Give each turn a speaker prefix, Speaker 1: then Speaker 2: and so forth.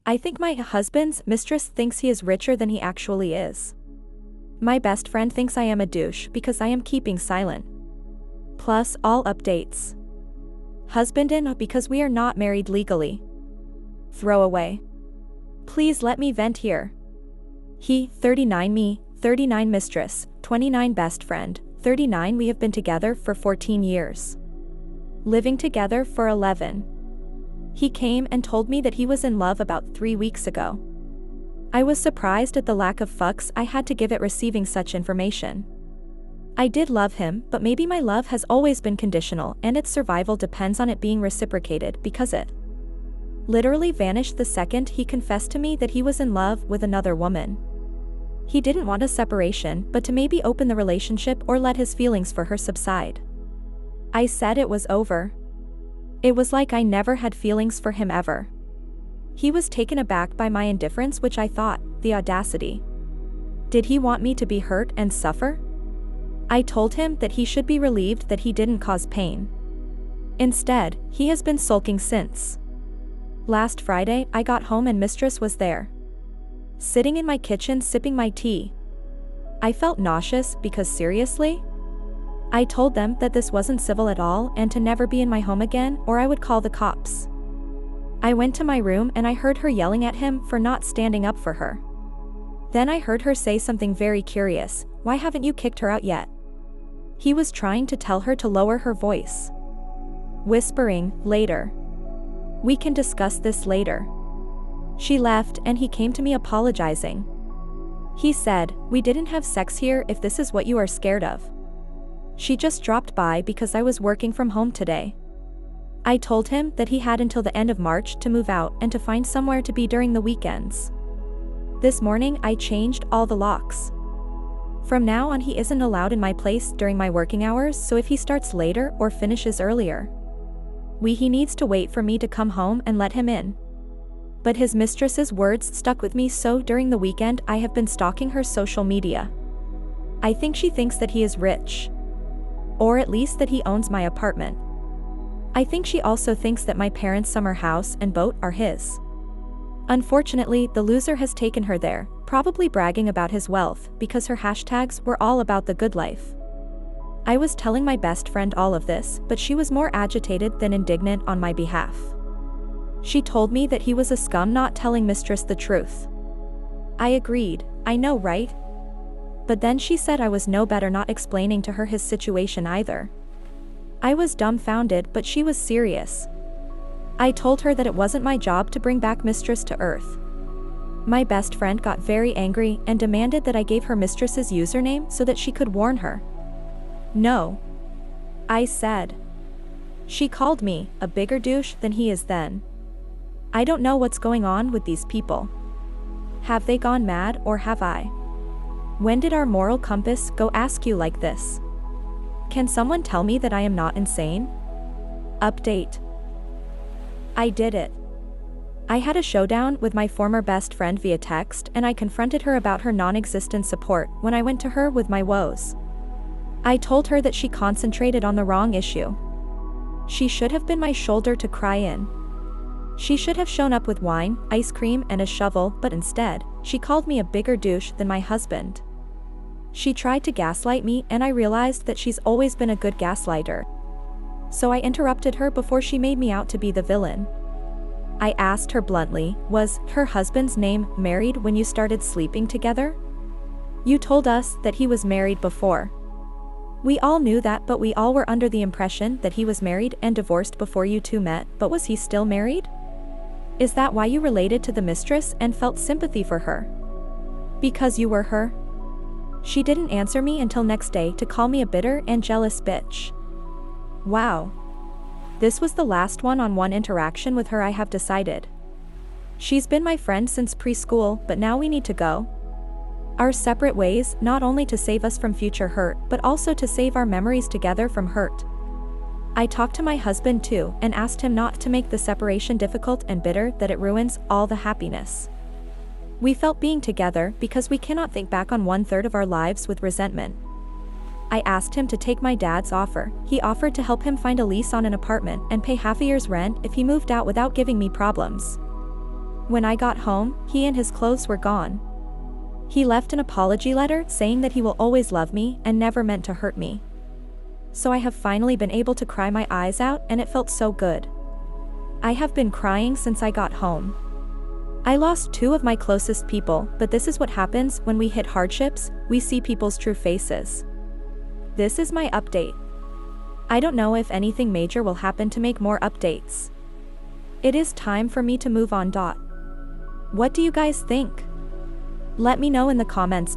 Speaker 1: I think my husband's mistress thinks he is richer than he actually is. My best friend thinks I am a douche because I am keeping silent. Plus, all updates. Husband in because we are not married legally. Throwaway. Please let me vent here. He, 39 me, 39 mistress, 29 best friend, 39 we have been together for 14 years. Living together for 11. He came and told me that he was in love about 3 weeks ago. I was surprised at the lack of fucks I had to give at receiving such information. I did love him, but maybe my love has always been conditional and its survival depends on it being reciprocated because it literally vanished the second he confessed to me that he was in love with another woman. He didn't want a separation, but to maybe open the relationship or let his feelings for her subside. I said it was over. It was like I never had feelings for him ever. He was taken aback by my indifference, which I thought, the audacity. Did he want me to be hurt and suffer? I told him that he should be relieved that he didn't cause pain. Instead, he has been sulking since. Last Friday, I got home and mistress was there. Sitting in my kitchen sipping my tea. I felt nauseous because seriously? I told them that this wasn't civil at all and to never be in my home again or I would call the cops. I went to my room and I heard her yelling at him for not standing up for her. Then I heard her say something very curious, "Why haven't you kicked her out yet?" He was trying to tell her to lower her voice. Whispering, "Later. We can discuss this later." She left and he came to me apologizing. He said, "We didn't have sex here if this is what you are scared of." She just dropped by because I was working from home today. I told him that he had until the end of March to move out and to find somewhere to be during the weekends. This morning I changed all the locks. From now on he isn't allowed in my place during my working hours, so if he starts later or finishes earlier, he needs to wait for me to come home and let him in. But his mistress's words stuck with me, so during the weekend I have been stalking her social media. I think she thinks that he is rich. Or at least that he owns my apartment. I think she also thinks that my parents' summer house and boat are his. Unfortunately, the loser has taken her there, probably bragging about his wealth because her hashtags were all about the good life. I was telling my best friend all of this, but she was more agitated than indignant on my behalf. She told me that he was a scum not telling mistress the truth. I agreed, I know, right? But then she said I was no better not explaining to her his situation either. I was dumbfounded, but she was serious. I told her that it wasn't my job to bring back mistress to earth. My best friend got very angry and demanded that I gave her mistress's username so that she could warn her. No. I said. She called me a bigger douche than he is then. I don't know what's going on with these people. Have they gone mad or have I? When did our moral compass go askew like this? Can someone tell me that I am not insane? Update. I did it. I had a showdown with my former best friend via text and I confronted her about her non-existent support when I went to her with my woes. I told her that she concentrated on the wrong issue. She should have been my shoulder to cry in. She should have shown up with wine, ice cream and a shovel, but instead, she called me a bigger douche than my husband. She tried to gaslight me and I realized that she's always been a good gaslighter. So I interrupted her before she made me out to be the villain. I asked her bluntly, was her husband's name married when you started sleeping together? You told us that he was married before. We all knew that, but we all were under the impression that he was married and divorced before you two met, but was he still married? Is that why you related to the mistress and felt sympathy for her? Because you were her? She didn't answer me until next day to call me a bitter and jealous bitch. Wow. This was the last one-on-one interaction with her, I have decided. She's been my friend since preschool, but now we need to go our separate ways, not only to save us from future hurt, but also to save our memories together from hurt. I talked to my husband too, and asked him not to make the separation difficult and bitter, that it ruins all the happiness we felt being together, because we cannot think back on 1/3 of our lives with resentment. I asked him to take my dad's offer. He offered to help him find a lease on an apartment and pay half a year's rent if he moved out without giving me problems. When I got home, he and his clothes were gone. He left an apology letter saying that he will always love me and never meant to hurt me. So I have finally been able to cry my eyes out, and it felt so good. I have been crying since I got home. I lost 2 of my closest people, but this is what happens when we hit hardships, we see people's true faces. This is my update. I don't know if anything major will happen to make more updates. It is time for me to move on. What do you guys think? Let me know in the comments.